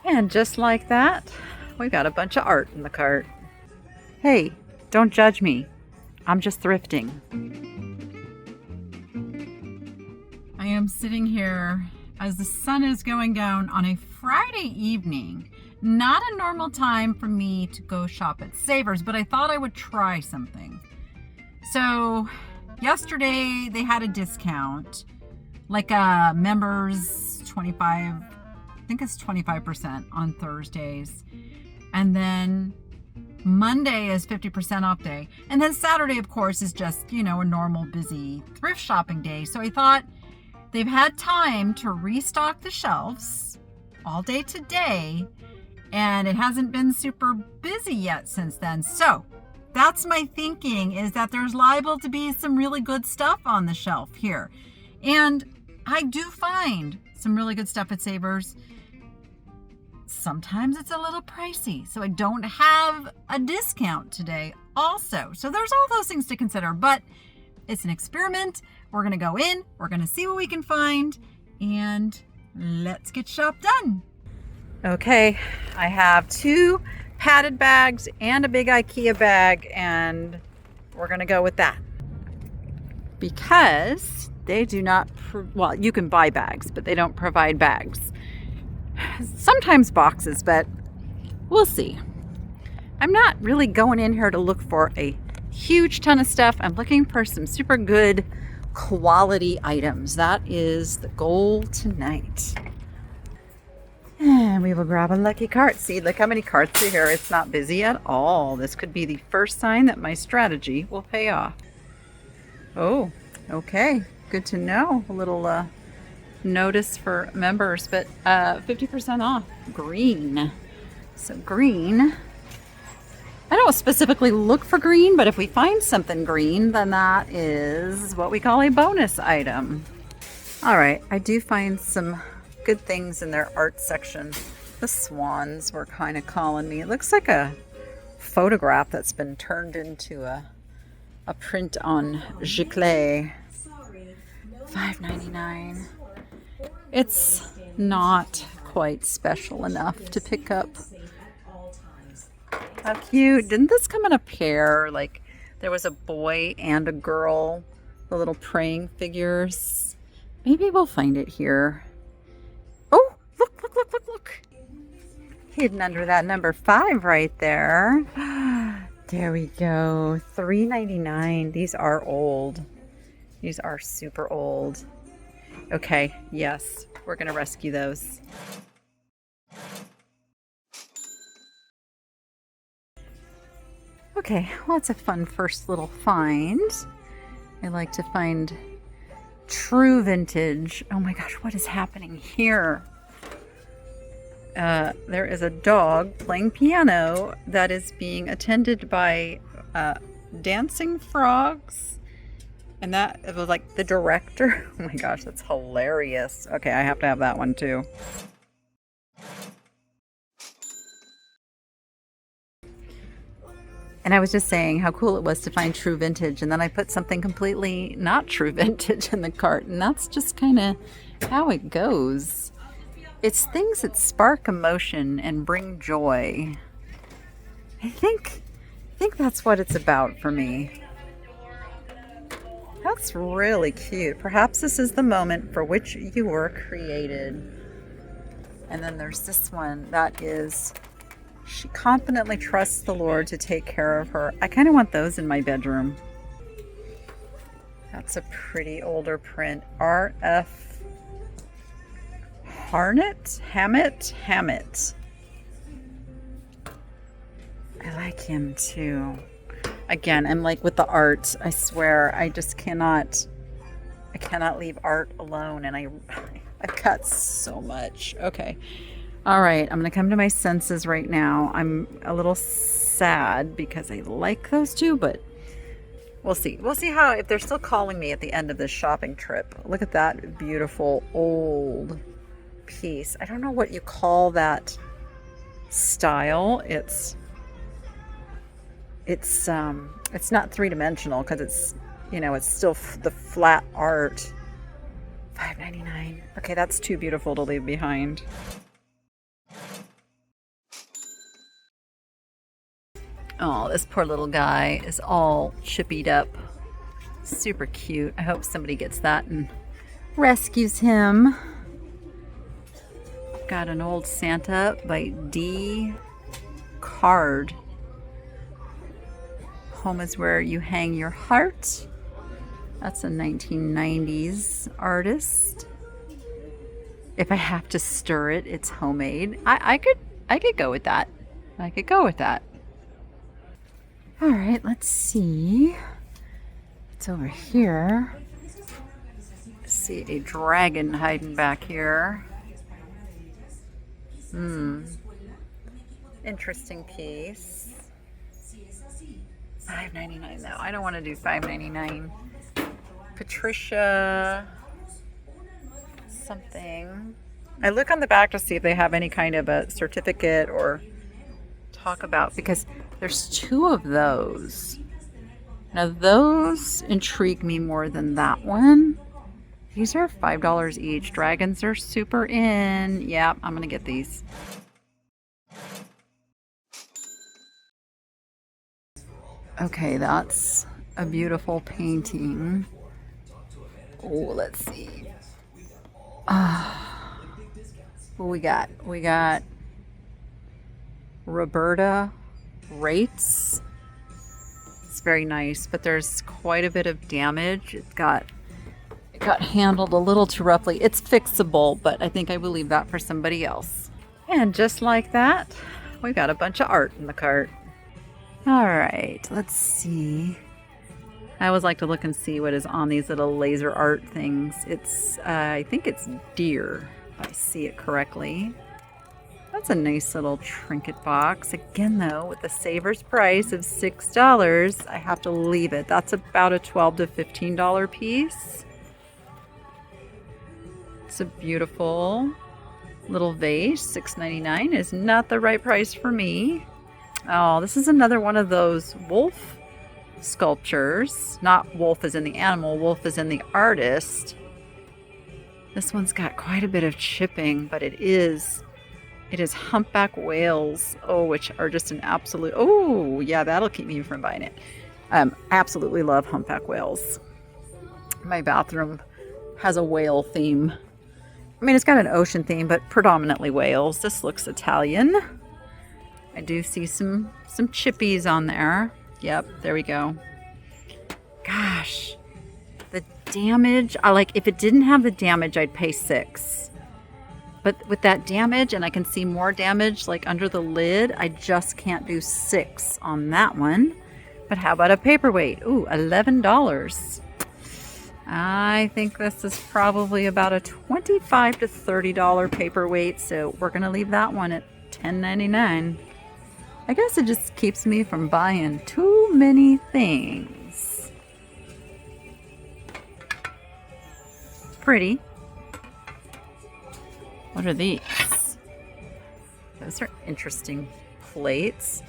And just like that, we got a bunch of art in the cart. Hey, don't judge me. I'm just thrifting. I am sitting here as the sun is going down on a Friday evening. Not a normal time for me to go shop at Savers, but I thought I would try something. So yesterday they had a discount, like a members 25, I think it's 25% on Thursdays. And then Monday is 50% off day. And then Saturday, of course, is just, a normal busy thrift shopping day. So I thought they've had time to restock the shelves all day today, and it hasn't been super busy yet since then. So that's my thinking, is that there's liable to be some really good stuff on the shelf here. And I do find some really good stuff at Savers. Sometimes it's a little pricey, so I don't have a discount today also. So there's all those things to consider, but it's an experiment. We're going to go in, we're going to see what we can find, and let's get shop done. Okay, I have 2 padded bags and a big IKEA bag, and we're going to go with that. Because they do not, well, you can buy bags, but they don't provide bags. Sometimes boxes, but we'll see. I'm not really going in here to look for a huge ton of stuff. I'm looking for some super good quality items. That is the goal tonight. And we will grab a lucky cart. See, look how many carts are here. It's not busy at all. This could be the first sign that my strategy will pay off. Oh, okay. Good to know. A little notice for members, but 50% off. Green. So green. I don't specifically look for green, but if we find something green, then that is what we call a bonus item. All right, I do find some good things in their art section. The swans were kind of calling me. It looks like a photograph that's been turned into a print on giclée. $5.99. It's not quite special enough to pick up. How cute. Didn't this come in a pair? Like there was a boy and a girl, the little praying figures. Maybe we'll find it here. Oh, look. Hidden under that number 5 right there. There we go. $3.99. These are old. These are super old. Okay, yes, we're going to rescue those. Okay, well, it's a fun first little find. I like to find true vintage. Oh my gosh, what is happening here? There is a dog playing piano that is being attended by dancing frogs. And that, it was like the director. Oh my gosh, that's hilarious. Okay, I have to have that one too. And I was just saying how cool it was to find true vintage, and then I put something completely not true vintage in the cart, and that's just kind of how it goes. It's things that spark emotion and bring joy. I think that's what it's about for me. That's really cute. Perhaps this is the moment for which you were created. And then there's this one that is, she confidently trusts the Lord to take care of her. I kind of want those in my bedroom. That's a pretty older print. R.F. Hammett. I like him too. Again, I'm like with the art, I swear, I cannot leave art alone, and I've got so much. Okay. All right, I'm going to come to my senses right now. I'm a little sad because I like those two, but we'll see. We'll see how, if they're still calling me at the end of this shopping trip. Look at that beautiful old piece. I don't know what you call that style. It's not three-dimensional because it's, it's still the flat art. $5.99. Okay, that's too beautiful to leave behind. Oh, this poor little guy is all chippied up. Super cute. I hope somebody gets that and rescues him. Got an old Santa by D. Card. Home is where you hang your heart. That's a 1990s artist. If I have to stir it, it's homemade. I could go with that. I could go with that. All right, let's see. It's over here. I see a dragon hiding back here. Interesting piece. $5.99 though. I don't want to do $5.99. Patricia something. I look on the back to see if they have any kind of a certificate or talk about, because there's two of those. Now those intrigue me more than that one. These are $5 each. Dragons are super in. Yeah, I'm gonna get these. Okay, that's a beautiful painting. Oh, let's see. What we got? We got Roberta Rates. It's very nice, but there's quite a bit of damage. It got handled a little too roughly. It's fixable, but I think I will leave that for somebody else. And just like that, we got a bunch of art in the cart. All right, let's see. I always like to look and see what is on these little laser art things. It's, I think it's deer, if I see it correctly. That's a nice little trinket box. Again, though, with the saver's price of $6, I have to leave it. That's about a $12 to $15 piece. It's a beautiful little vase. $6.99 is not the right price for me. Oh, this is another one of those wolf sculptures. Not wolf as in the animal, wolf as in the artist. This one's got quite a bit of chipping, but it is humpback whales. Oh, which are just an absolute, oh yeah, that'll keep me from buying it. Absolutely love humpback whales. My bathroom has a whale theme. I mean, it's got an ocean theme, but predominantly whales. This looks Italian. I do see some chippies on there. Yep, there we go. Gosh, the damage. If it didn't have the damage, I'd pay $6. But with that damage, and I can see more damage like under the lid, I just can't do $6 on that one. But how about a paperweight? Ooh, $11. I think this is probably about a $25 to $30 paperweight, so we're gonna leave that one at $10.99. I guess it just keeps me from buying too many things. Pretty. What are these? Those are interesting plates.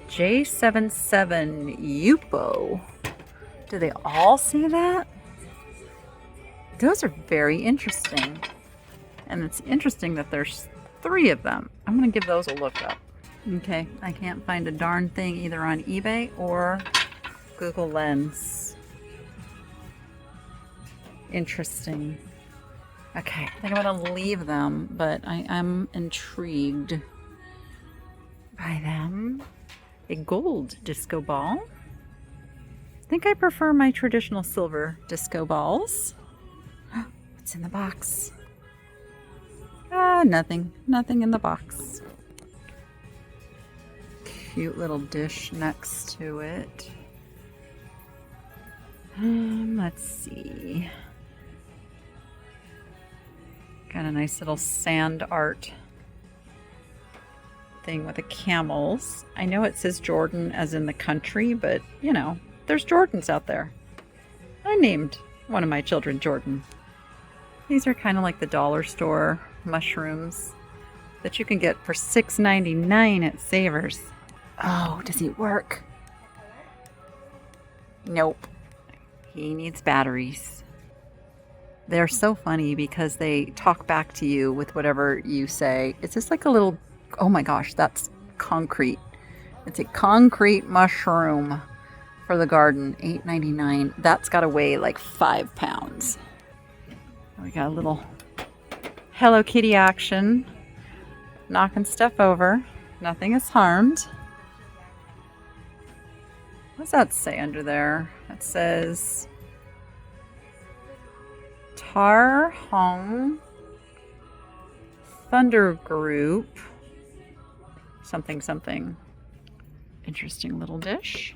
J77 Yupo. Do they all say that? Those are very interesting. And it's interesting that there's 3 of them. I'm going to give those a look up. Okay, I can't find a darn thing either on eBay or Google Lens. Interesting. Okay, I think I'm going to leave them, but I am intrigued by them. A gold disco ball. I think I prefer my traditional silver disco balls. What's in the box? Nothing. Nothing in the box. Cute little dish next to it. Let's see. Got a nice little sand art thing with the camels. I know it says Jordan as in the country, but you know, there's Jordans out there. I named one of my children Jordan. These are kind of like the dollar store mushrooms that you can get for $6.99 at Savers. Oh, does he work? Nope. He needs batteries. They're so funny because they talk back to you with whatever you say. It's just like a little, oh my gosh, that's concrete. It's a concrete mushroom for the garden, $8.99. That's got to weigh like 5 pounds. We got a little Hello Kitty action. Knocking stuff over. Nothing is harmed. What does that say under there? It says Tar Home Thunder Group. Something, something. Interesting little dish.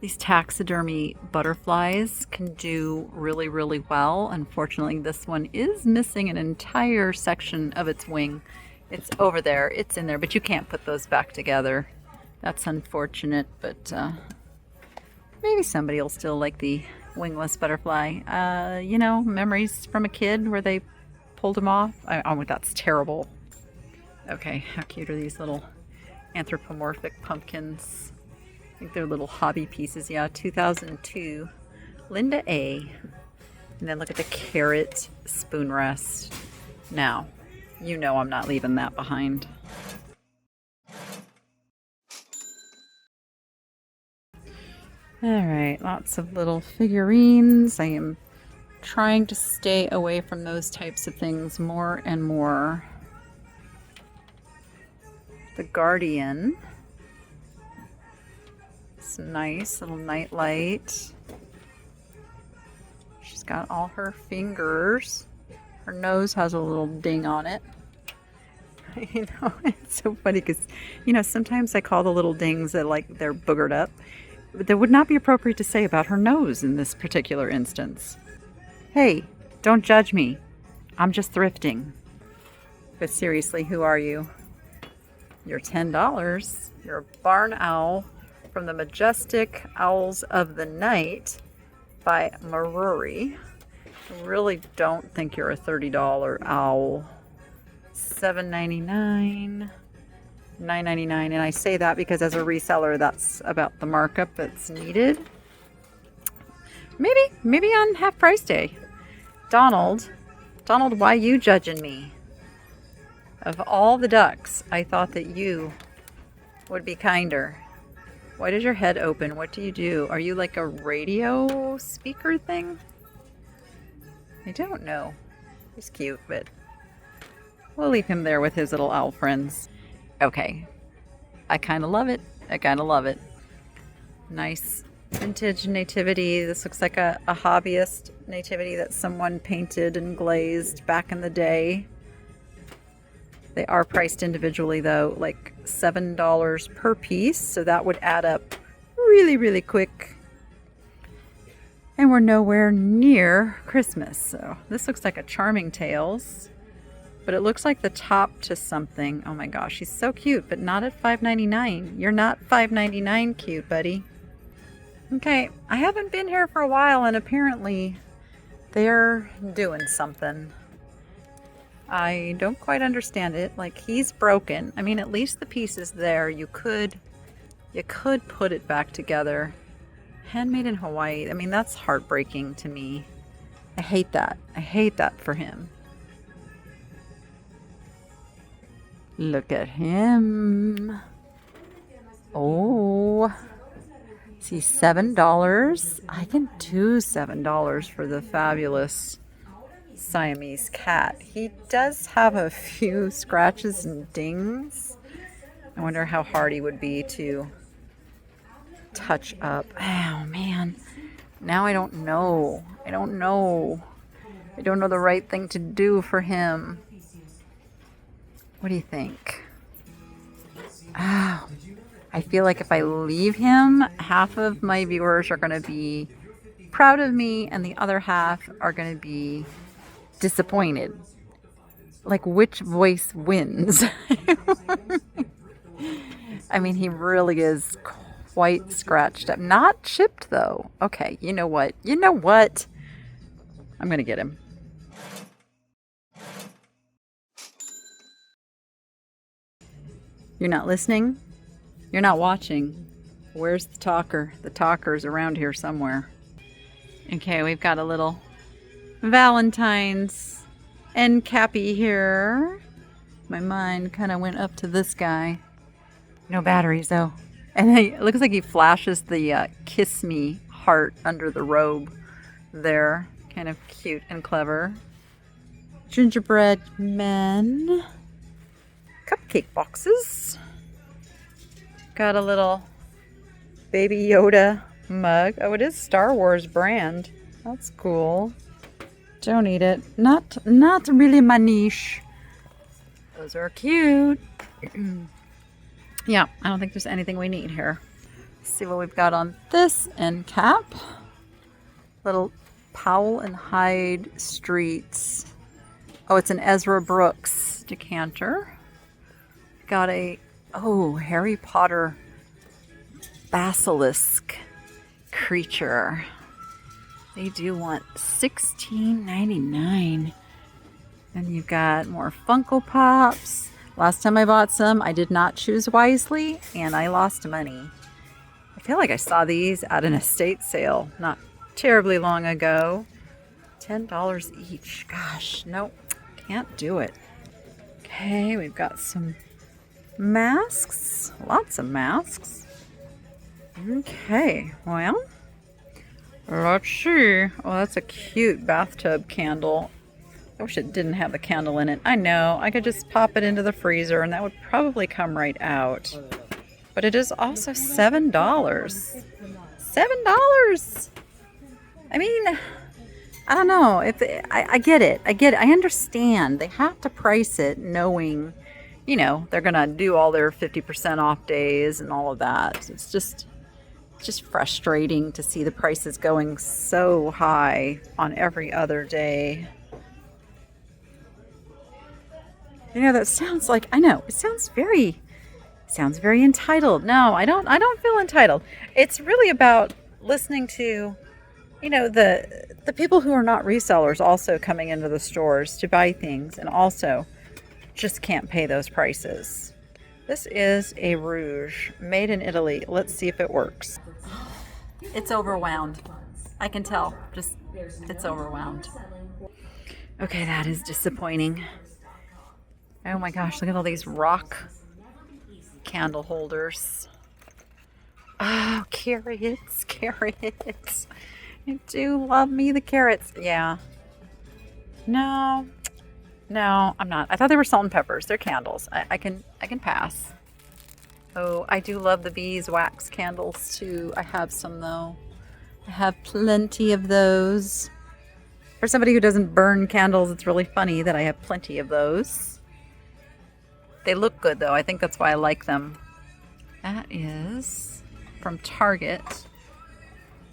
These taxidermy butterflies can do really, really well. Unfortunately, this one is missing an entire section of its wing. It's over there. It's in there, but you can't put those back together. That's unfortunate, but maybe somebody will still like the wingless butterfly. You know, memories from a kid where they pulled them off. Oh, that's terrible. Okay, how cute are these little anthropomorphic pumpkins? I think they're little hobby pieces. Yeah, 2002. Linda A. And then look at the carrot spoon rest. Now, you know I'm not leaving that behind. Alright, lots of little figurines. I am trying to stay away from those types of things more and more. The Guardian. It's nice little night light. She's got all her fingers. Her nose has a little ding on it. You know, it's so funny because, you know, sometimes I call the little dings that like they're boogered up. But that would not be appropriate to say about her nose in this particular instance. Hey, don't judge me. I'm just thrifting. But seriously, who are you? You're $10. You're a barn owl from the Majestic Owls of the Night by Maruri. I really don't think you're a $30 owl. $7.99, $9.99, and I say that because as a reseller, that's about the markup that's needed. Maybe on half price day. Donald, why you judging me? Of all the ducks, I thought that you would be kinder. Why does your head open? What do you do? Are you like a radio speaker thing? I don't know. He's cute, but we'll leave him there with his little owl friends. Okay. I kind of love it. Nice vintage nativity. This looks like a hobbyist nativity that someone painted and glazed back in the day. They are priced individually though, like $7 per piece. So that would add up really, really quick. And we're nowhere near Christmas. So this looks like a Charming Tales. But it looks like the top to something. Oh my gosh, he's so cute, but not at $5.99. You're not $5.99 cute, buddy. Okay, I haven't been here for a while, and apparently they're doing something. I don't quite understand it. Like, he's broken. I mean, at least the piece is there. You could put it back together. Handmade in Hawaii. I mean, that's heartbreaking to me. I hate that. I hate that for him. Look at him. Oh. See, $7. I can do $7 for the fabulous Siamese cat. He does have a few scratches and dings. I wonder how hard he would be to touch up. Oh, man. Now I don't know. I don't know the right thing to do for him. What do you think? Oh, I feel like if I leave him, half of my viewers are going to be proud of me and the other half are going to be disappointed. Like, which voice wins? I mean, he really is quite scratched up. Not chipped, though. Okay, you know what? I'm going to get him. You're not listening? You're not watching. Where's the talker? The talker's around here somewhere. Okay, we've got a little Valentine's end cappy here. My mind kind of went up to this guy. No batteries, though. And it looks like he flashes the kiss me heart under the robe there. Kind of cute and clever. Gingerbread men. Cupcake boxes. Got a little Baby Yoda mug. Oh, it is Star Wars brand. That's cool. Don't need it. Not really my niche. Those are cute. Yeah, I don't think there's anything we need here. Let's see what we've got on this end cap. Little Powell and Hyde Streets. Oh, it's an Ezra Brooks decanter. Got a, Harry Potter basilisk creature. They do want $16.99. And you've got more Funko Pops. Last time I bought some, I did not choose wisely, and I lost money. I feel like I saw these at an estate sale not terribly long ago. $10 each. Gosh, nope, can't do it. Okay, we've got some masks. Lots of masks. Okay, well, let's see. Oh, that's a cute bathtub candle. I wish it didn't have the candle in it. I know, I could just pop it into the freezer and that would probably come right out. But it is also $7. $7! I mean, I don't know. I get it. I understand. They have to price it knowing, they're going to do all their 50% off days and all of that. It's just frustrating to see the prices going so high on every other day. That sounds like, I know, it sounds very entitled. No, I don't feel entitled. It's really about listening to, the people who are not resellers also coming into the stores to buy things and also just can't pay those prices. This is a rouge made in Italy. Let's see if it works. It's overwound. I can tell. It's overwound. Okay, that is disappointing. Oh my gosh, look at all these rock candle holders. Oh, carrots. I do love me the carrots. Yeah. No, I'm not. I thought they were salt and peppers. They're candles. I can pass. Oh, I do love the beeswax candles too. I have some though. I have plenty of those. For somebody who doesn't burn candles, it's really funny that I have plenty of those. They look good though. I think that's why I like them. That is from Target.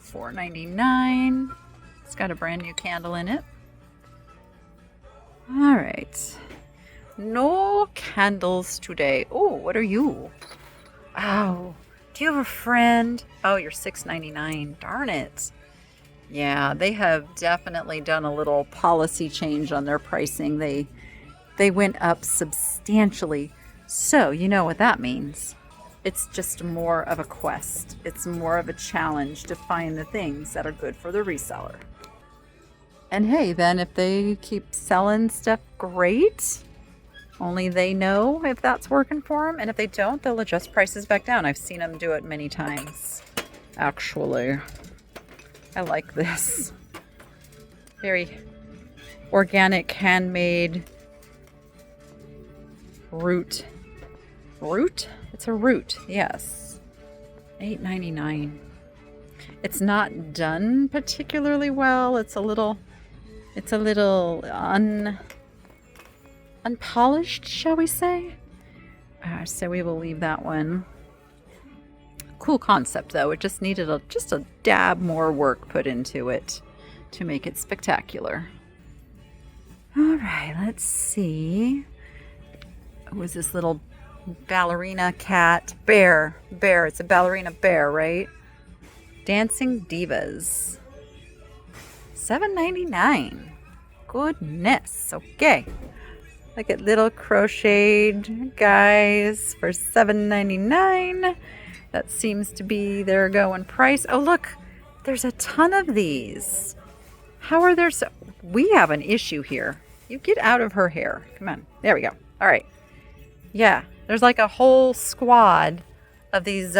$4.99. It's got a brand new candle in it. All right. No candles today. Oh, what are you? Oh, do you have a friend? Oh, you're $6.99. Darn it. Yeah, they have definitely done a little policy change on their pricing. They went up substantially. So you know what that means. It's just more of a quest. It's more of a challenge to find the things that are good for the reseller. And hey, then if they keep selling stuff, great. Only they know if that's working for them. And if they don't, they'll adjust prices back down. I've seen them do it many times, actually. I like this. Very organic, handmade root. Root? It's a root, yes. $8.99. It's not done particularly well. It's a little unpolished, shall we say? So we will leave that one. Cool concept though. It just needed just a dab more work put into it to make it spectacular. All right, let's see. What was this little ballerina cat? Bear. It's a ballerina bear, right? Dancing Divas. $7.99. Goodness. Okay. Look at little crocheted guys for $7.99. That seems to be their going price. Oh, look. There's a ton of these. How are there so... We have an issue here. You get out of her hair. Come on. There we go. All right. Yeah. There's like a whole squad of these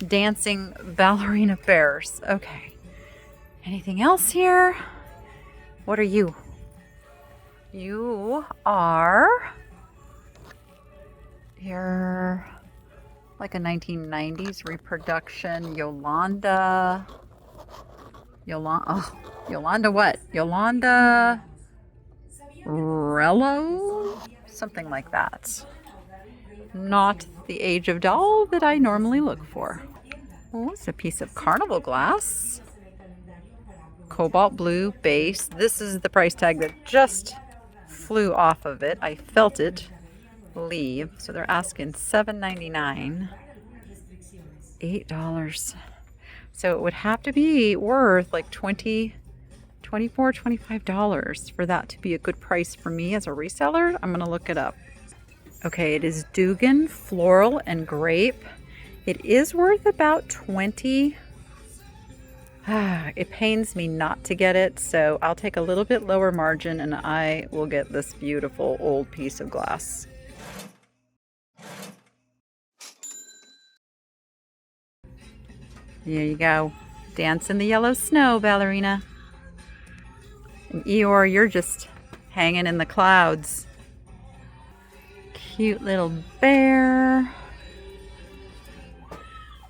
dancing ballerina bears. Okay. Anything else here? What are you? You're like a 1990s reproduction. Yolanda what? Yolanda Rello? Something like that. Not the age of doll that I normally look for. Oh, it's a piece of carnival glass. Cobalt blue base. This is the price tag that just flew off of it. I felt it leave. So they're asking $7.99. $8. So it would have to be worth like $24, $25 for that to be a good price for me as a reseller. I'm going to look it up. Okay, it is Dugan Floral and Grape. It is worth about $20. It pains me not to get it, so I'll take a little bit lower margin and I will get this beautiful old piece of glass. There you go. Dance in the yellow snow, ballerina. And Eeyore, you're just hanging in the clouds. Cute little bear.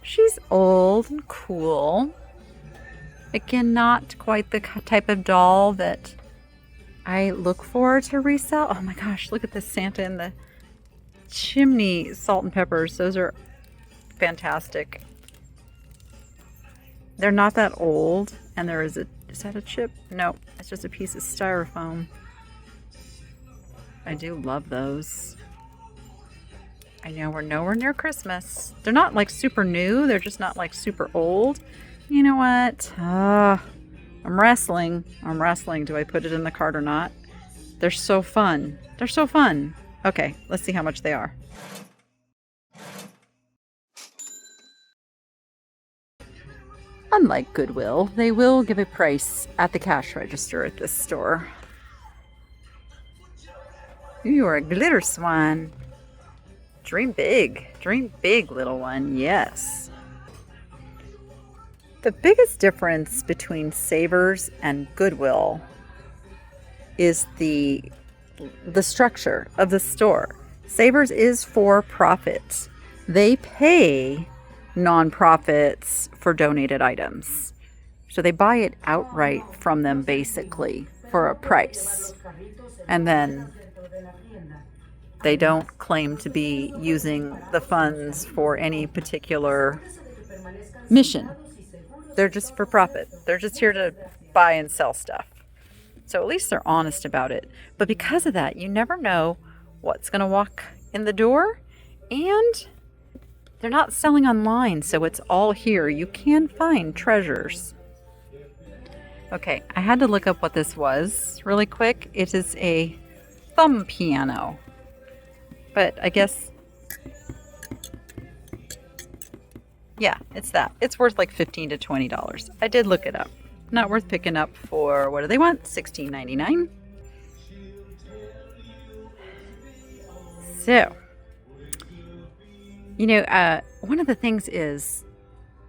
She's old and cool. Again, not quite the type of doll that I look for to resell. Oh my gosh, look at this Santa in the chimney salt and peppers. Those are fantastic. They're not that old, and there is that a chip? No, it's just a piece of styrofoam. I do love those. I know we're nowhere near Christmas. They're not like super new. They're just not like super old. You know what? I'm wrestling. Do I put it in the cart or not? They're so fun. They're so fun. Okay, let's see how much they are. Unlike Goodwill, they will give a price at the cash register at this store. You are a glitter swan. Dream big, little one, yes. The biggest difference between Savers and Goodwill is the structure of the store. Savers is for profit. They pay nonprofits for donated items. So they buy it outright from them basically for a price. And then they don't claim to be using the funds for any particular mission. They're just for profit. They're just here to buy and sell stuff. So at least they're honest about it. But because of that, you never know what's going to walk in the door, and they're not selling online, so it's all here. You can find treasures. Okay, I had to look up what this was really quick. It is a thumb piano. But I guess, yeah, it's that. It's worth like $15 to $20. I did look it up. Not worth picking up for, what do they want? $16.99. So, you know, one of the things is,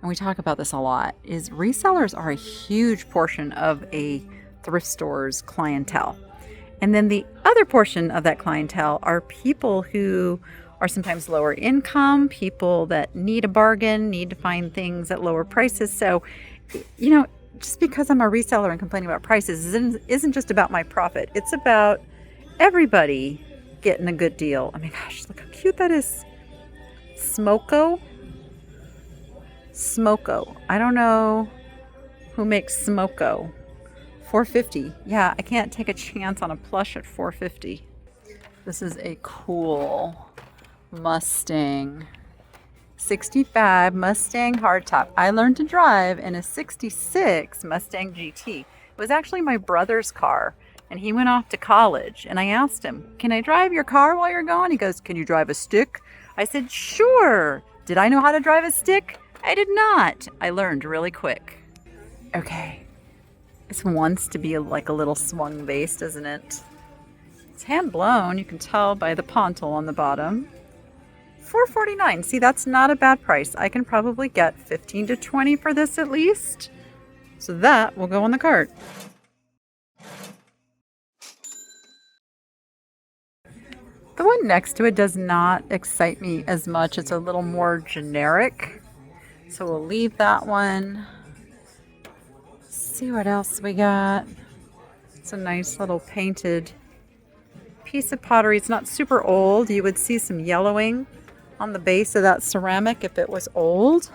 and we talk about this a lot, is resellers are a huge portion of a thrift store's clientele. And then the other portion of that clientele are people who are sometimes lower income, people that need a bargain, need to find things at lower prices. So, you know, just because I'm a reseller and complaining about prices isn't just about my profit. It's about everybody getting a good deal. Oh my gosh, look how cute that is. Smoko. I don't know who makes Smoko. $4.50. Yeah, I can't take a chance on a plush at $4.50. This is a cool Mustang. 65 Mustang hardtop. I learned to drive in a 66 Mustang GT. It was actually my brother's car, and he went off to college, and I asked him, "Can I drive your car while you're gone?" He goes, "Can you drive a stick?" I said, "Sure." Did I know how to drive a stick? I did not. I learned really quick. Okay. This wants to be like a little swung vase, doesn't it? It's hand blown. You can tell by the pontil on the bottom. $4.49. See, that's not a bad price. I can probably get 15 to 20 for this at least. So that will go on the cart. The one next to it does not excite me as much. It's a little more generic. So we'll leave that one. See what else we got. It's a nice little painted piece of pottery. It's not super old. You would see some yellowing on the base of that ceramic if it was old.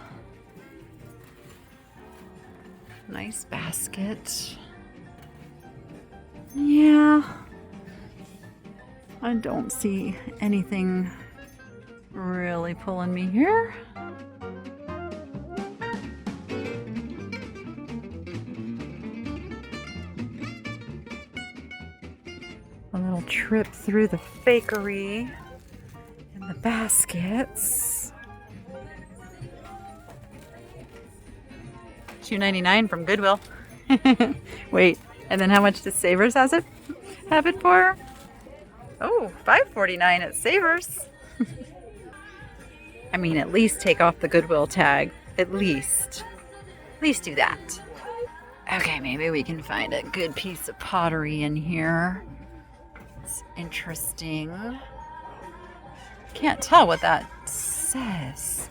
Nice basket. Yeah. I don't see anything really pulling me here. A little trip through the fakery and the baskets. $2.99 from Goodwill. Wait, and then how much does Savers have it for? Oh, $5.49 at Savers. I mean, at least take off the Goodwill tag. At least do that. Okay, maybe we can find a good piece of pottery in here. It's interesting. Can't tell what that says.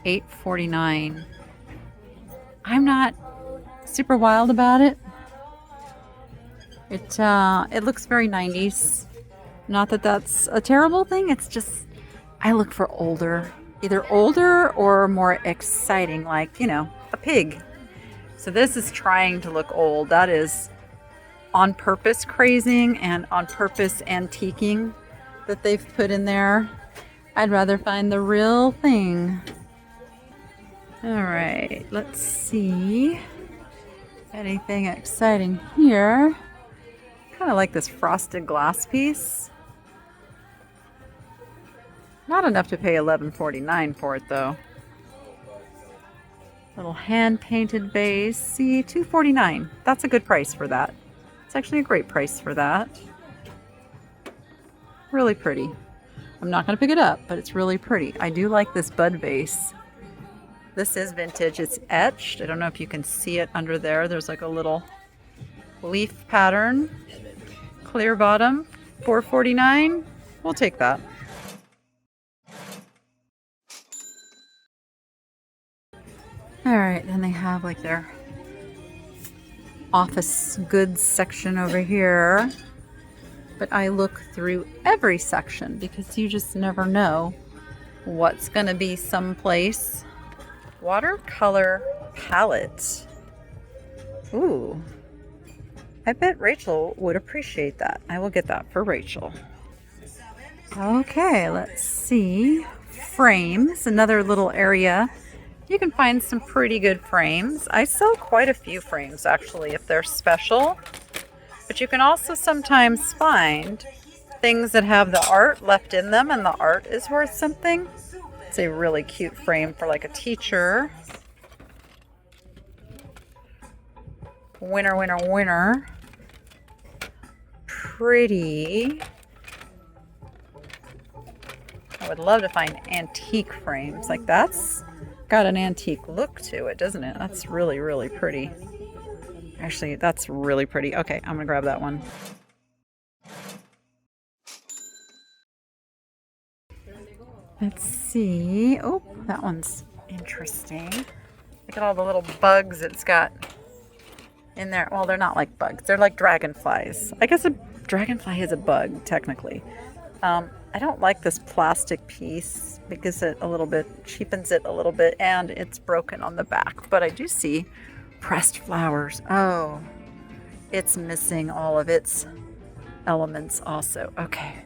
$8.49. I'm not super wild about it. It looks very 90s. Not that that's a terrible thing. It's just I look for either older or more exciting, like, you know, a pig. So this is trying to look old. That is on purpose crazing and on purpose antiquing that they've put in there. I'd rather find the real thing. All right, let's see. Anything exciting here? Kind of like this frosted glass piece. Not enough to pay $11.49 for it though. Little hand-painted base. See, $2.49. That's a good price for that. It's actually a great price for that. Really pretty. I'm not going to pick it up, but it's really pretty. I do like this bud vase. This is vintage. It's etched. I don't know if you can see it under there. There's like a little leaf pattern. Clear bottom. $4.49. We'll take that. All right, and they have like their office goods section over here. But I look through every section because you just never know what's going to be someplace. Watercolor palette. Ooh. I bet Rachel would appreciate that. I will get that for Rachel. Okay, let's see. Frames, another little area. You can find some pretty good frames. I sell quite a few frames actually if they're special. But you can also sometimes find things that have the art left in them and the art is worth something. It's a really cute frame for like a teacher. Winner, winner, winner. Pretty. I would love to find antique frames. Like that's got an antique look to it, doesn't it? That's really, really pretty. Actually, that's really pretty. Okay, I'm gonna grab that one. Let's see. Oh, that one's interesting. Look at all the little bugs it's got in there. Well, they're not like bugs. They're like dragonflies. I guess a dragonfly is a bug, technically. I don't like this plastic piece because it a little bit cheapens it a little bit and it's broken on the back. But I do see pressed flowers. Oh, it's missing all of its elements also. Okay.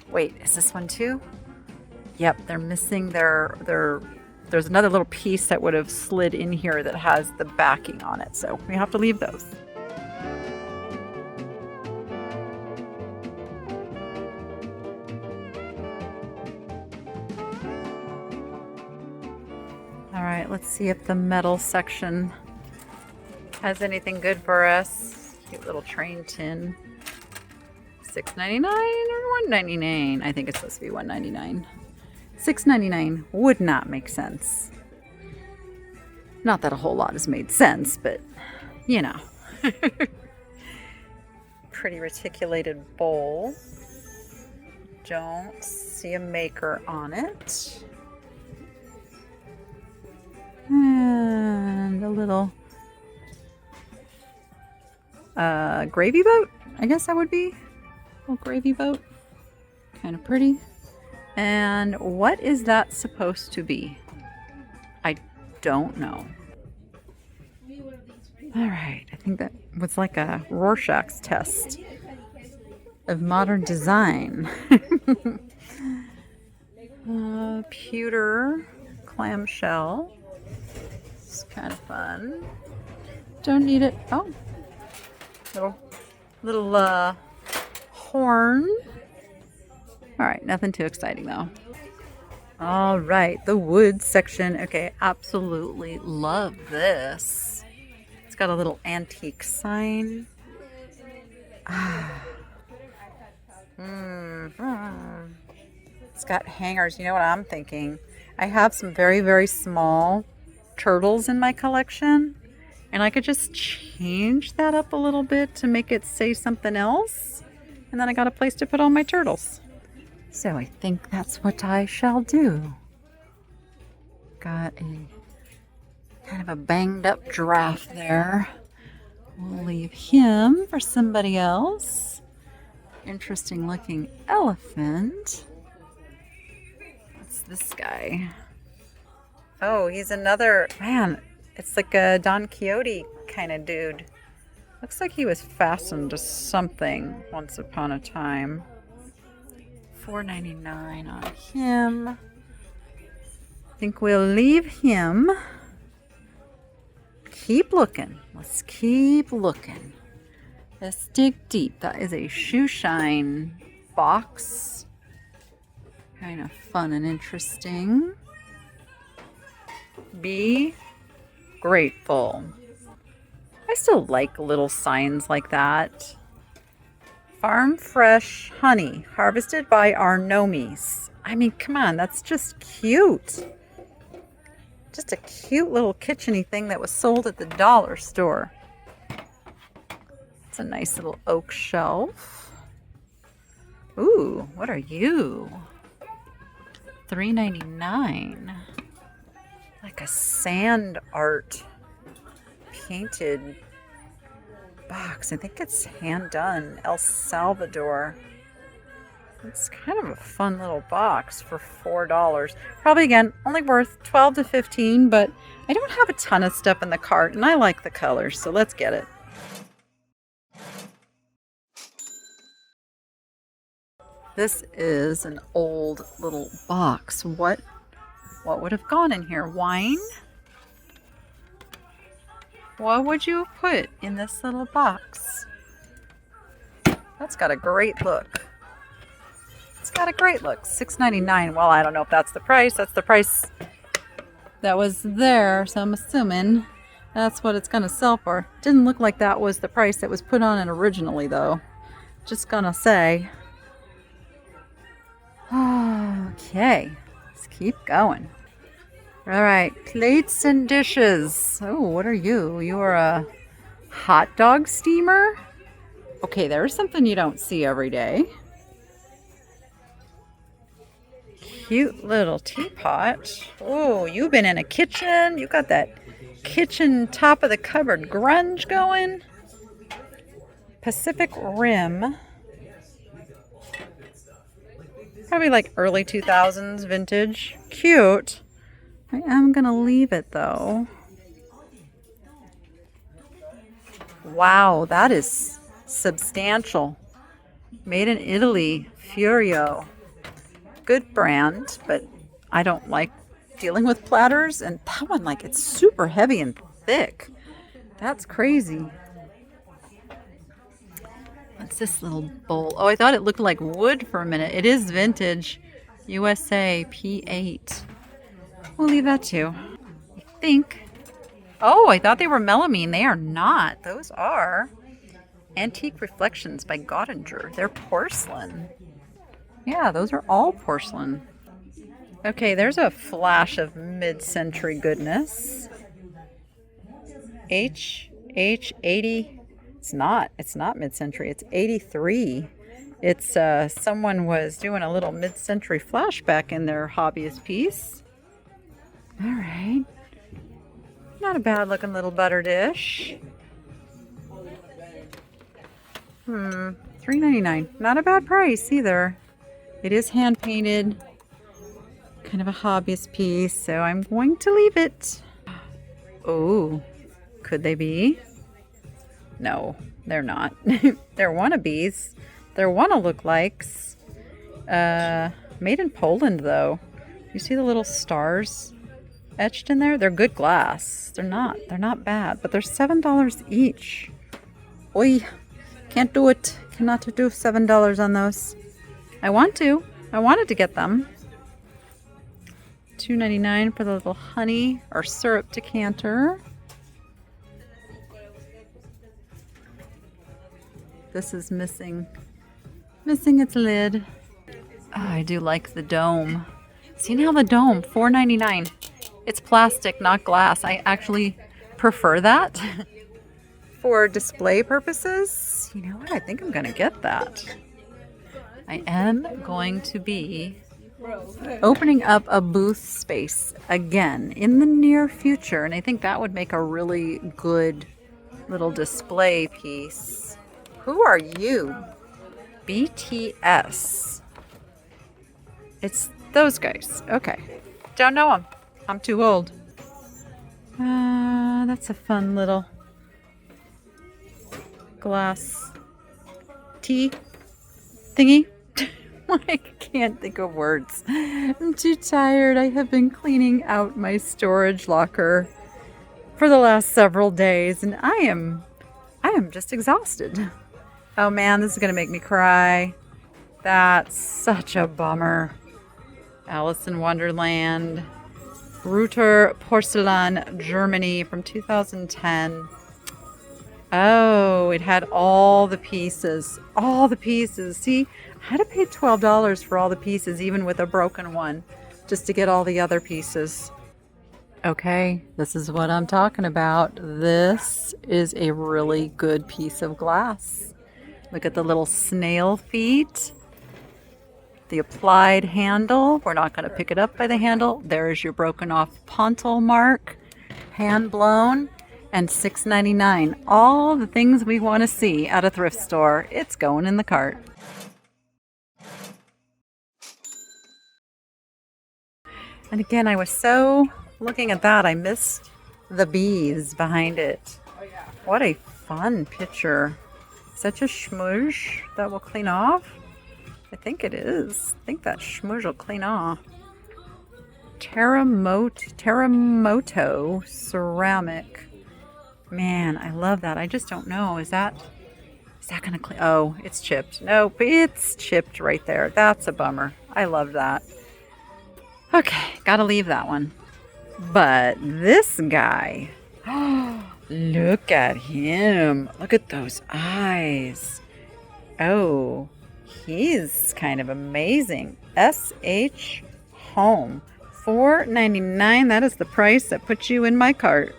Wait, is this one too? Yep, they're missing there's another little piece that would have slid in here that has the backing on it. So we have to leave those. All right, let's see if the metal section has anything good for us. Cute little train tin. $6.99 or $1.99? I think it's supposed to be $1.99. $6.99 would not make sense. Not that a whole lot has made sense, but you know. Pretty reticulated bowl. Don't see a maker on it. And a little gravy boat, I guess that would be. A little gravy boat. Kind of pretty. And what is that supposed to be? I don't know. All right, I think that was like a Rorschach's test of modern design. Pewter clamshell. It's kind of fun. Don't need it. Oh, little horn. All right, nothing too exciting though. All right, the wood section. Okay, absolutely love this. It's got a little antique sign. It's got hangers. You know what I'm thinking? I have some very, very small turtles in my collection, and I could just change that up a little bit to make it say something else, and then I got a place to put all my turtles. So I think that's what I shall do. Got a kind of a banged up giraffe there. We'll leave him for somebody else. Interesting looking elephant. What's this guy? Oh, he's another, man, it's like a Don Quixote kind of dude. Looks like he was fastened to something once upon a time. $4.99 on him. I think we'll leave him. Keep looking. Let's keep looking. Let's dig deep. That is a shoe shine box. Kind of fun and interesting. Be grateful. I still like little signs like that. Farm fresh honey, harvested by our nomies. I mean, come on, that's just cute. Just a cute little kitchen-y thing that was sold at the dollar store. It's a nice little oak shelf. Ooh, what are you? $3.99. Like a sand art painted box. I think it's hand done. El Salvador. It's kind of a fun little box for $4. Probably again only worth $12 to $15, but I don't have a ton of stuff in the cart and I like the colors, so let's get it. This is an old little box. What would have gone in here? Wine? What would you have put in this little box? That's got a great look. It's got a great look. $6.99. Well, I don't know if that's the price. That's the price that was there, so I'm assuming that's what it's going to sell for. Didn't look like that was the price that was put on it originally, though. Just gonna say. Okay, let's keep going. All right, plates and dishes. Oh, what are you? You are a hot dog steamer? Okay, there's something you don't see every day. Cute little teapot. Oh, you've been in a kitchen. You got that kitchen top of the cupboard grunge going. Pacific Rim. Probably like early 2000s vintage. Cute. I am going to leave it though. Wow, that is substantial. Made in Italy. Furio. Good brand, but I don't like dealing with platters. And that one, like, it's super heavy and thick. That's crazy. What's this little bowl? Oh, I thought it looked like wood for a minute. It is vintage. USA P8. We'll leave that too. I think. Oh, I thought they were melamine. They are not. Those are Antique Reflections by Gottinger. They're porcelain. Yeah, those are all porcelain. Okay, there's a flash of mid-century goodness. H80. It's not mid-century. It's 83. It's someone was doing a little mid-century flashback in their hobbyist piece. All right. Not a bad looking little butter dish. $3.99. Not a bad price either. It is hand painted. Kind of a hobbyist piece, so I'm going to leave it. Oh, could they be? No, they're not. They're wannabes. They're wanna-look-likes. Made in Poland, though. You see the little stars etched in there? They're good glass. They're not bad, but they're $7 each. Oi, can't do it. Cannot do $7 on those. I wanted to get them. $2.99 for the little honey or syrup decanter. This is missing its lid. Oh, I do like the dome. See now the dome, $4.99. It's plastic, not glass. I actually prefer that for display purposes. You know what? I think I'm going to get that. I am going to be opening up a booth space again in the near future, and I think that would make a really good little display piece. Who are you? BTS. It's those guys. Okay. Don't know them. I'm too old. That's a fun little glass tea thingy. I can't think of words. I'm too tired. I have been cleaning out my storage locker for the last several days, and I am just exhausted. Oh man, this is gonna make me cry. That's such a bummer. Alice in Wonderland, Reuter Porcelain, Germany from 2010. Oh, it had all the pieces. All the pieces. See, I had to pay $12 for all the pieces, even with a broken one, just to get all the other pieces. Okay, this is what I'm talking about. This is a really good piece of glass. Look at the little snail feet. The applied handle. We're not going to pick it up by the handle. There's your broken off pontil mark. Hand blown. And $6.99. All the things we want to see at a thrift store. It's going in the cart. And again, I was so looking at that, I missed the bees behind it. What a fun picture. Such a schmooze that will clean off. I think it is. I think that schmooze will clean off. Terramoto ceramic. Man, I love that. I just don't know. Is that going to clean? Oh, it's chipped. Nope, it's chipped right there. That's a bummer. I love that. Okay, gotta leave that one. But this guy, look at him. Look at those eyes. Oh, he's kind of amazing. SH Home, $4.99. That is the price that puts you in my cart.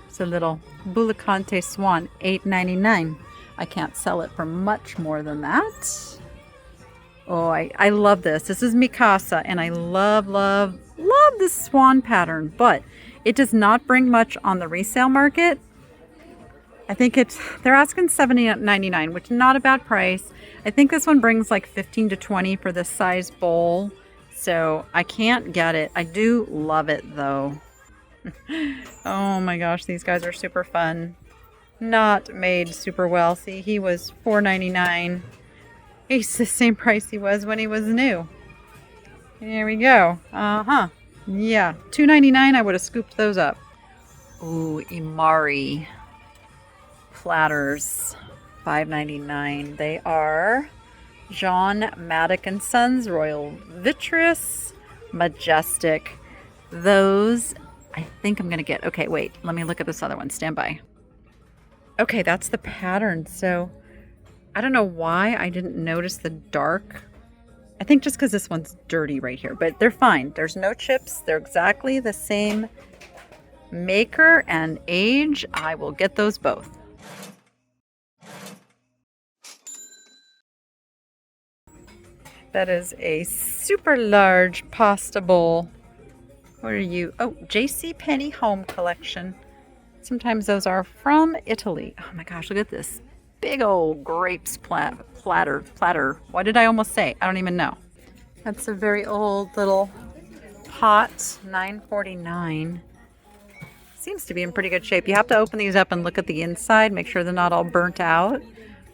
It's a little Bulicante Swan, $8.99. I can't sell it for much more than that. Oh, I love this. This is Mikasa, and I love this swan pattern, but it does not bring much on the resale market. I think they're asking $70.99, which is not a bad price. I think this one brings like 15 to 20 for this size bowl, so I can't get it. I do love it though. Oh my gosh, these guys are super fun. Not made super well. See, he was $4.99. He's the same price he was when he was new. Here we go. Yeah, $2.99. I would have scooped those up. Ooh, Imari platters, $5.99. They are John Maddock and Sons Royal Vitreous Majestic. Those I think I'm gonna get. Okay, wait. Let me look at this other one. Stand by. Okay, that's the pattern. So I don't know why I didn't notice the dark. I think just because this one's dirty right here, but they're fine. There's no chips. They're exactly the same maker and age. I will get those both. That is a super large pasta bowl. What are you? Oh, JCPenney Home Collection. Sometimes those are from Italy. Oh my gosh, look at this. Big old grapes platter. What did I almost say? I don't even know. That's a very old little pot, $9.49. Seems to be in pretty good shape. You have to open these up and look at the inside, make sure they're not all burnt out.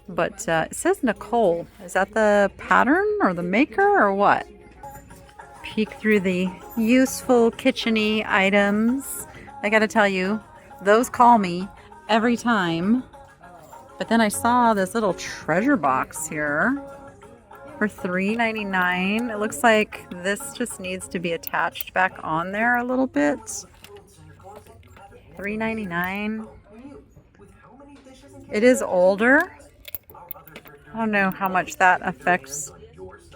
But it says Nicole. Is that the pattern or the maker or what? Peek through the useful kitchen-y items. I gotta tell you, those call me every time. But then I saw this little treasure box here for $3.99. It looks like this just needs to be attached back on there a little bit. $3.99. It is older. I don't know how much that affects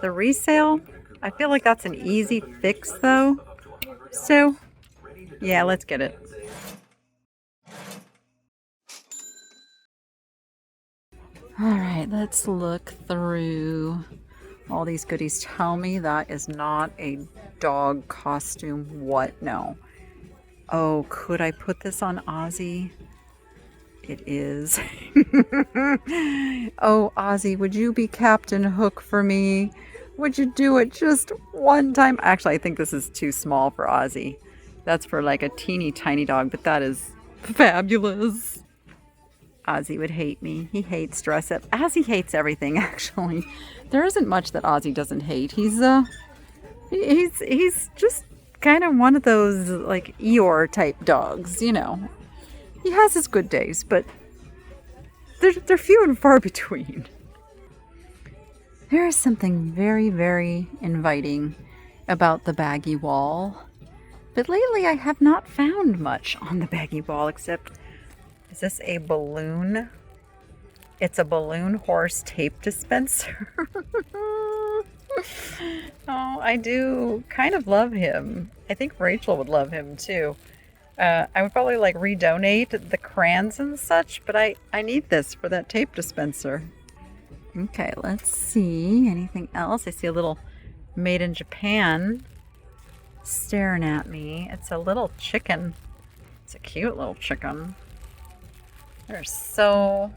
the resale. I feel like that's an easy fix though. So, yeah, let's get it. All right, let's look through all these goodies. Tell me that is not a dog costume. What? No. Oh, could I put this on Ozzy? It is. Oh, Ozzy, would you be Captain Hook for me? Would you do it just one time? Actually, I think this is too small for Ozzy. That's for like a teeny tiny dog, but that is fabulous. Ozzy would hate me. He hates dress up. Ozzy hates everything, actually. There isn't much that Ozzy doesn't hate. He's just kind of one of those like Eeyore type dogs, you know. He has his good days, but they're few and far between. There is something very, very inviting about the baggie wall. But lately I have not found much on the baggie wall except, is this a balloon? It's a balloon horse tape dispenser. Oh, I do kind of love him. I think Rachel would love him too. I would probably like redonate the crayons and such, but I need this for that tape dispenser. Okay, let's see. Anything else? I see a little made in Japan staring at me. It's a little chicken. It's a cute little chicken. There's so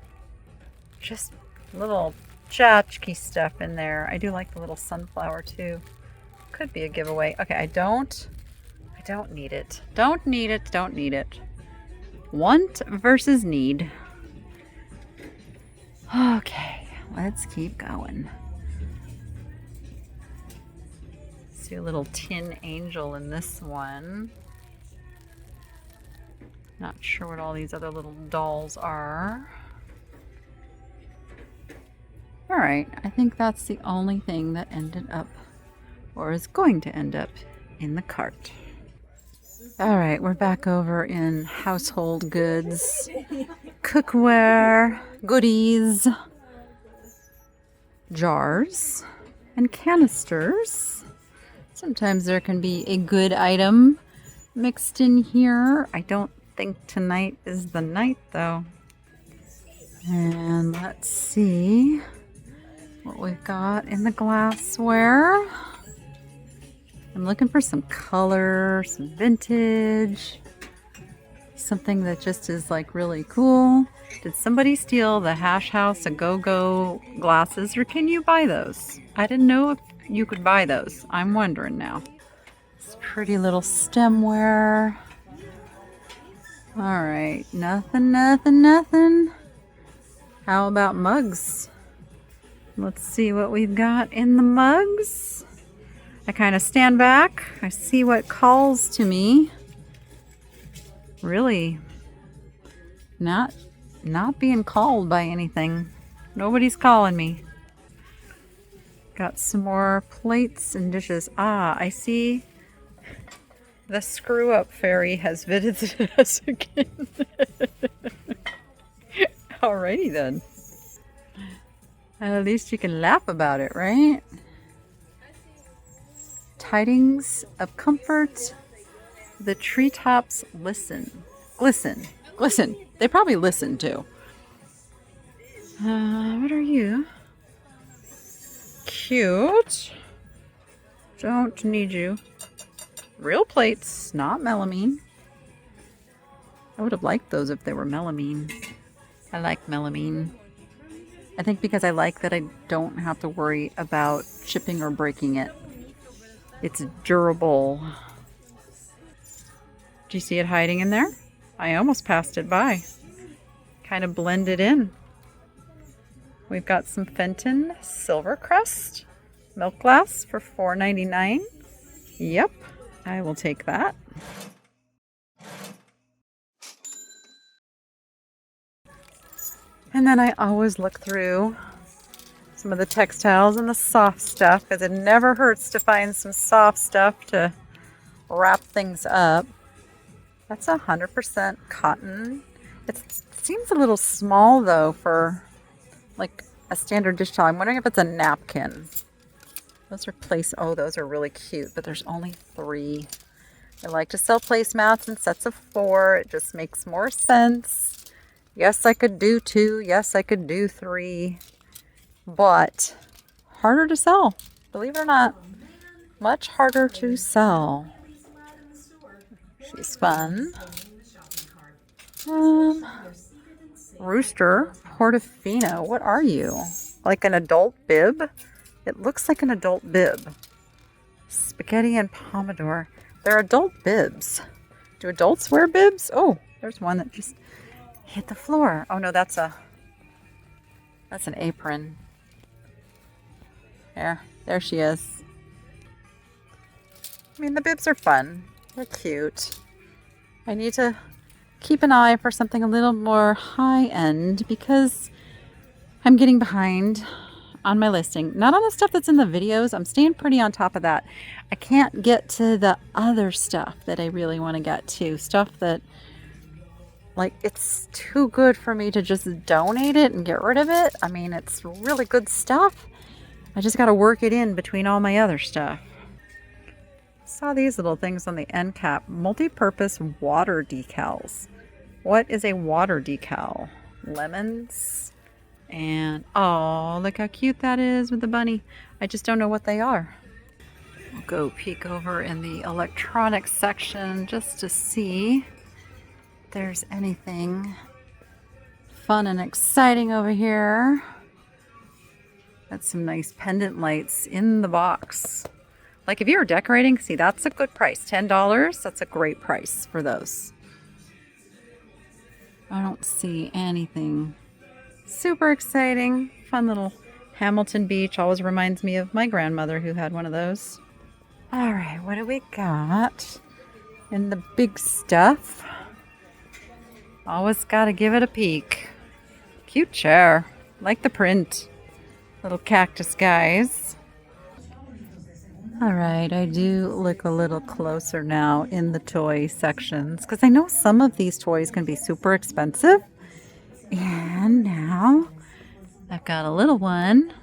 just little tchotchke stuff in there. I do like the little sunflower too. Could be a giveaway. Okay, I don't need it. Don't need it. Want versus need. Okay, let's keep going. See a little tin angel in this one. Not sure what all these other little dolls are. All right, I think that's the only thing that ended up or is going to end up in the cart. All right, we're back over in household goods, cookware, goodies, jars, and canisters. Sometimes there can be a good item mixed in here. I don't think tonight is the night though. And let's see what we've got in the glassware. I'm looking for some color, some vintage, something that just is like really cool. Did somebody steal the Hash House A Go-Go glasses, or can you buy those? I didn't know if you could buy those. I'm wondering now. This pretty little stemware. All right, nothing. How about mugs? Let's see what we've got in the mugs. I kind of stand back. I see what calls to me. Really not being called by anything. Nobody's calling me. Got some more plates and dishes. Ah, I see the screw up fairy has visited us again. Alrighty then. At least you can laugh about it, right? Tidings of comfort. The treetops listen. Glisten. Glisten. They probably listen too. What are you? Cute. Don't need you. Real plates, not melamine. I would have liked those if they were melamine. I like melamine. I think because I like that I don't have to worry about chipping or breaking it. It's durable. Do you see it hiding in there? I almost passed it by. Kind of blended in. We've got some Fenton Silver Crest milk glass for $4.99. Yep, I will take that. And then I always look through some of the textiles and the soft stuff because it never hurts to find some soft stuff to wrap things up. That's 100% cotton. It seems a little small though for like a standard dish towel. I'm wondering if it's a napkin. Those are those are really cute, but there's only 3. I like to sell placemats in sets of 4. It just makes more sense. Yes, I could do 2. Yes, I could do 3. But harder to sell. Believe it or not. Much harder to sell. She's fun. Rooster Portofino. What are you? Like an adult bib? It looks like an adult bib. Spaghetti and Pomodoro. They're adult bibs. Do adults wear bibs? Oh, there's one that just hit the floor. Oh no, that's an apron. There she is. I mean, the bibs are fun. They're cute. I need to keep an eye for something a little more high-end because I'm getting behind on my listing. Not on the stuff that's in the videos. I'm staying pretty on top of that. I can't get to the other stuff that I really want to get to. Stuff that, like, it's too good for me to just donate it and get rid of it. I mean, it's really good stuff. I just got to work it in between all my other stuff. Saw these little things on the end cap. Multi-purpose water decals. What is a water decal? Lemons. And oh, look how cute that is with the bunny. I just don't know what they are. We'll go peek over in the electronics section just to see if there's anything fun and exciting over here. That's some nice pendant lights in the box. Like if you were decorating, see, that's a good price. $10, that's a great price for those. I don't see anything super exciting. Fun little Hamilton Beach. Always reminds me of my grandmother who had one of those. All right, what do we got in the big stuff? Always got to give it a peek. Cute chair. Like the print. Little cactus guys. All right, I do look a little closer now in the toy sections because I know some of these toys can be super expensive. And now I've got a little one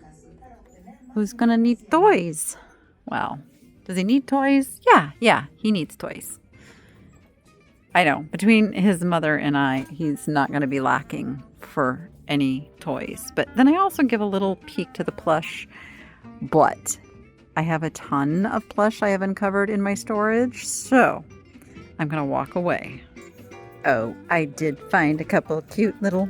who's going to need toys. Well, does he need toys? Yeah, he needs toys. I know, between his mother and I, he's not going to be lacking for any toys. But then I also give a little peek to the plush, but I have a ton of plush I have uncovered in my storage, so I'm going to walk away. Oh, I did find a couple cute little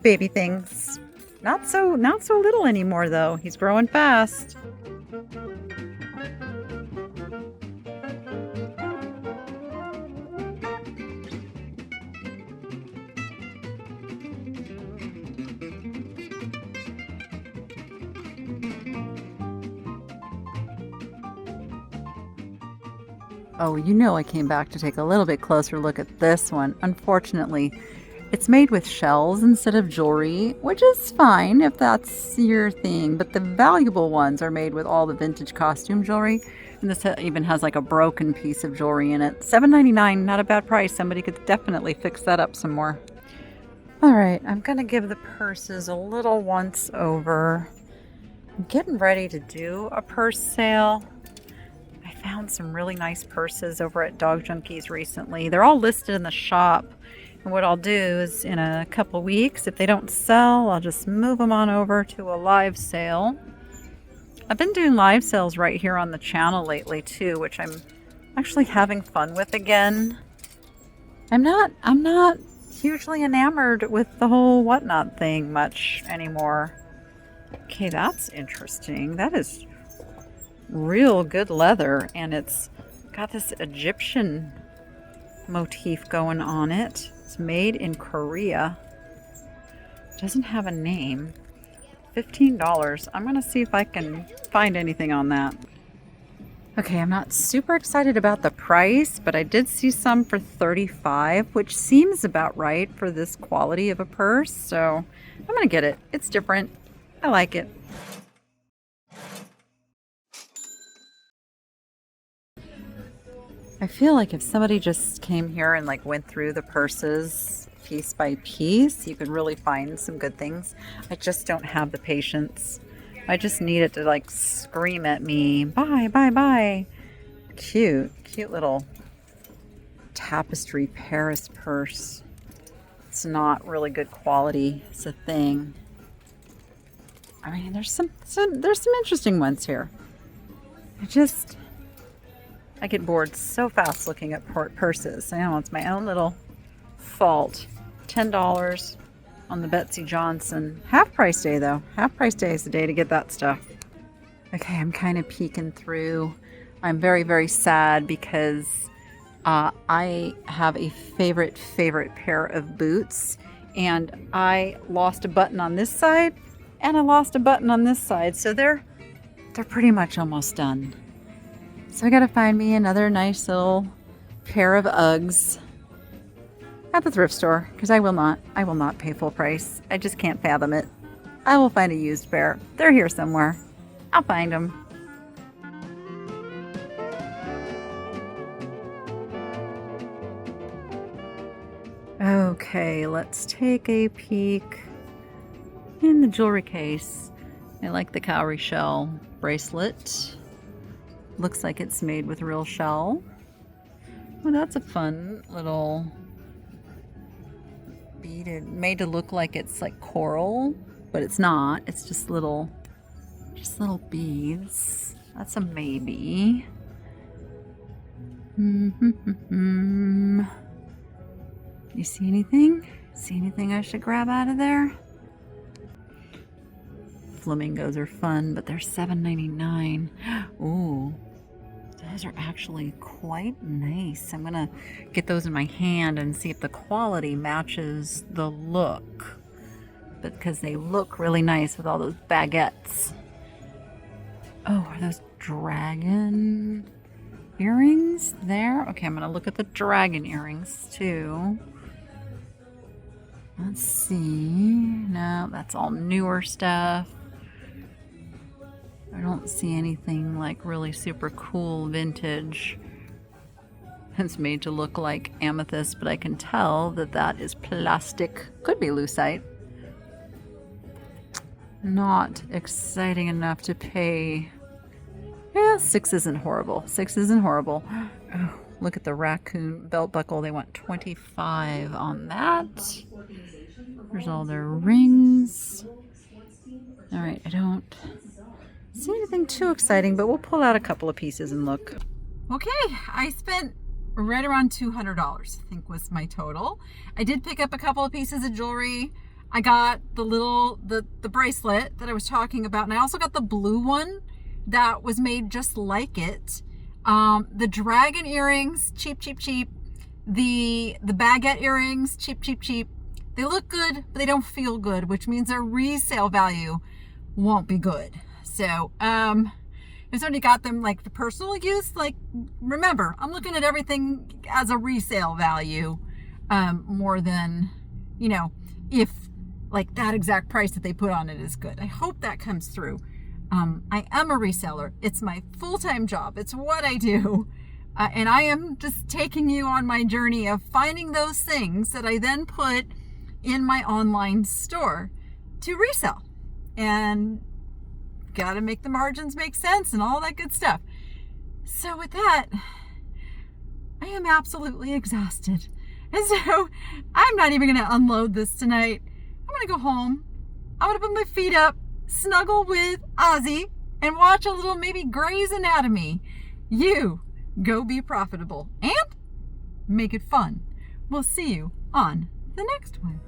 baby things. Not so little anymore, though. He's growing fast. Oh, you know I came back to take a little bit closer look at this one. Unfortunately, it's made with shells instead of jewelry, which is fine if that's your thing. But the valuable ones are made with all the vintage costume jewelry. And this even has like a broken piece of jewelry in it. $7.99, not a bad price. Somebody could definitely fix that up some more. All right, I'm going to give the purses a little once over. I'm getting ready to do a purse sale. I found some really nice purses over at Dog Junkies recently. They're all listed in the shop. And what I'll do is in a couple weeks, if they don't sell, I'll just move them on over to a live sale. I've been doing live sales right here on the channel lately too, which I'm actually having fun with again. I'm not hugely enamored with the whole whatnot thing much anymore. Okay, that's interesting. That is real good leather, and it's got this Egyptian motif going on it. It's made in Korea. Doesn't have a name. $15. I'm gonna see if I can find anything on that. Okay, I'm not super excited about the price, but I did see some for $35, which seems about right for this quality of a purse, so I'm gonna get it. It's different. I like it. I feel like if somebody just came here and like went through the purses piece by piece, you could really find some good things. I just don't have the patience. I just need it to like scream at me, buy, buy, buy. Cute little tapestry Paris purse. It's not really good quality. It's a thing. I mean, there's some interesting ones here. I get bored so fast looking at purses. I know it's my own little fault. $10 on the Betsy Johnson. Half price day though. Half price day is the day to get that stuff. Okay, I'm kind of peeking through. I'm very, very sad because I have a favorite pair of boots, and I lost a button on this side and I lost a button on this side. So they're pretty much almost done. So I gotta find me another nice little pair of Uggs at the thrift store, because I will not pay full price. I just can't fathom it. I will find a used pair. They're here somewhere. I'll find them. Okay, let's take a peek in the jewelry case. I like the cowrie shell bracelet. Looks like it's made with real shell. Well, that's a fun little beaded, made to look like it's like coral, but it's not. It's just little beads. That's a maybe. You see anything? See anything I should grab out of there? Flamingos are fun, but they're $7.99. Ooh, those are actually quite nice. I'm gonna get those in my hand and see if the quality matches the look, because they look really nice with all those baguettes. Oh, are those dragon earrings there? Okay, I'm gonna look at the dragon earrings too. Let's see. No, that's all newer stuff. I don't see anything like really super cool vintage. It's made to look like amethyst, but I can tell that that is plastic. Could be lucite. Not exciting enough to pay. Yeah, $6 isn't horrible. $6 isn't horrible. Oh, look at the raccoon belt buckle. They want $25 on that. There's all their rings. All right, I don't see anything too exciting, but we'll pull out a couple of pieces and look. Okay, I spent right around $200, I think was my total. I did pick up a couple of pieces of jewelry. I got the bracelet that I was talking about, and I also got the blue one that was made just like it. The dragon earrings, cheap. The baguette earrings, cheap. They look good, but they don't feel good, which means their resale value won't be good. So, if somebody got them like for personal use, like, remember, I'm looking at everything as a resale value, more than, you know, if like that exact price that they put on it is good. I hope that comes through. I am a reseller. It's my full-time job. It's what I do. And I am just taking you on my journey of finding those things that I then put in my online store to resell. And Got to make the margins make sense and all that good stuff. So with that, I am absolutely exhausted. And so I'm not even going to unload this tonight. I'm going to go home. I'm going to put my feet up, snuggle with Ozzy, and watch a little maybe Grey's Anatomy. You go be profitable and make it fun. We'll see you on the next one.